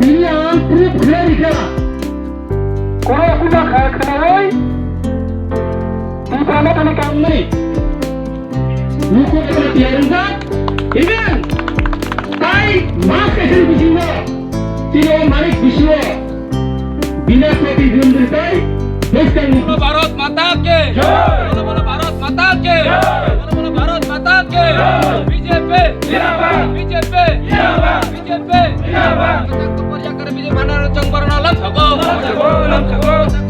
তিনি আন্তরিক রিখা কোনো অসুবিধা খাওয়াই তিনি আমার কোনো কাম নেই মুখ ইভেন তাই মাস এসে বিছিন্ন তিনি মালিক বিশ্ব বিনা প্রতিদ্বন্দ্বিতায় भारत माता के बोलो भारत माता के बोलो भारत माता के बीजेपी जिंदाबाद बीजेपी जिंदाबाद बीजेपी जिंदाबाद को पर्या करे बीजेपी बानर चंगबरना लम छगो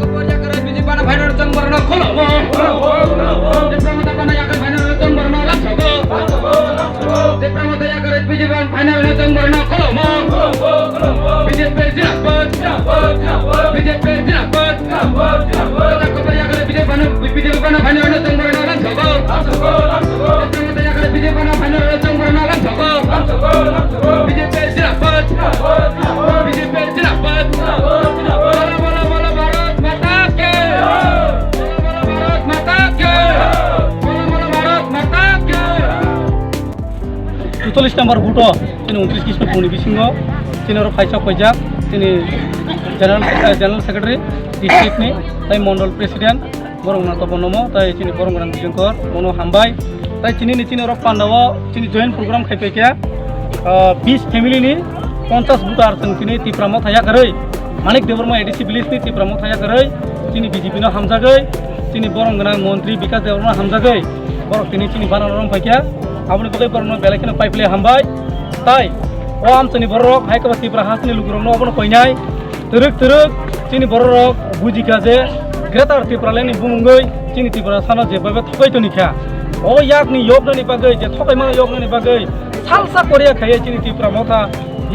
को पर्या करे बीजेपी बानर चंगबरना खोलो देप्रमता बानर याकर बानर चंगबरना लम छगो देप्रमता याकर बीजेपी बानर चंगबरना खोलो बीजेपी जिंदाबाद बीजेपी जिंदाबाद बीजेपी बना फाइनल चंगबरना लम छगो देप्रमता याकर बीजेपी बना फाइनल चंगबरना लम छगो बीजेपी जिंदाबाद बीजेपी जिंदाबाद बोलो भारत माता के बोलो भारत माता के बोलो भारत माता के 44 নম্বর ভোটো তিনি 29 কৃষ্ণ পৌনি বিসিংহ তিনি ফাইসা ফয়জাক তিনি জেনারেল সেক্রেটারি ডিস্ট্রিক্টনি তাই মন্ডল প্রেসিডেন্ট বরংনা তপনম তাই তিনি বরংগ্রাম বিজঙ্কর মনো হামবাই তাই তিনি পান্ডাও তিনি জয়েন্ট প্রোগ্রাম খাইপাইকা 20 ফ্যামিলিनि 50 ভোটার जों তিনি তিপ্রামো থায়াকरै মানিক দেববর্মা এডিসি ভিলেজनि তিপ্রামো থায়াকरै তিনি বিজেপিनो হামজাগै তিনি বরংগ্রাম মন্ত্রী বিকাশ দেববর্মা হামজাগै বরক তিনি বানারম ফাইকা আপনি বগৈ বরংনো বেলাইखौनो পাইপ্লে হামবাই তাই ও আমচনি বরক হাইকবা তিপ্রা হাসনি লুগুরনো অবনো কইনাই তরক তিনি বরক বুজিকা যে গ্রেটার তিপ্রালেনি বুমুঙ্গৈ তিনি তিপ্রা সানা যেভাবে থকাইতনিখা ও ইয়াকনি योगनानि बागै जे थकाइमानो योगनानि बागै सालसा करिया खायो चिनि तिप्रा मथा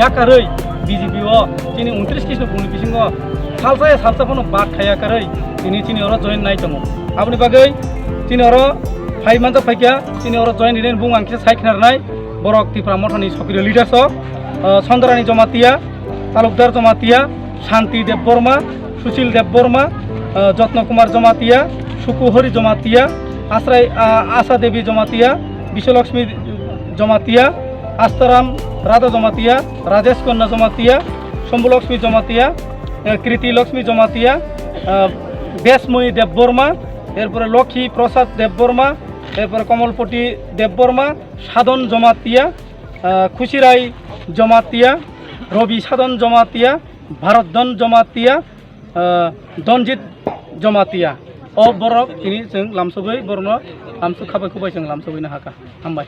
याकारै बीजेपी ओ चिनि 29 कृष्ण पौनि बिसिंग सालसा फनो बात खाया कारै चिनि अर जॉइन नाइ दङ आपनि बागै चिनि अर फाइ मानजा फाइका चिनि अर जॉइन दिने बुं आंखि साइखनारनाय बरक तिप्रा मथानि सक्रिय लिडारशिप चन्द्रानी जमातिया तालुकदार जमातिया शान्ति देव बर्मा सुशील देव बर्मा जत्न कुमार जमातिया सुकुहरी जमातिया आशा देवी जमातिया विश्वलक्ष्मी जमातिया आस्ताराम राधा जमातिया राजेश कन्या जमातिया शम्भुलक्ष्मी जमातिया कृति लक्ष्मी जमातिया बेसमयी देव बर्मा एरपर लक्ष्मी प्रसाद देव बर्मा एरपर कमलपति देव बर्मा साधन जमातिया खुशिराई जमातिया रवि साधन जमातिया भारतधन जमातिया दनजित जमातिया अ बरक ini जों लामसबै बरनो लामसु खाबाय खुबाय जों लामसबैनो हाका हामबाय।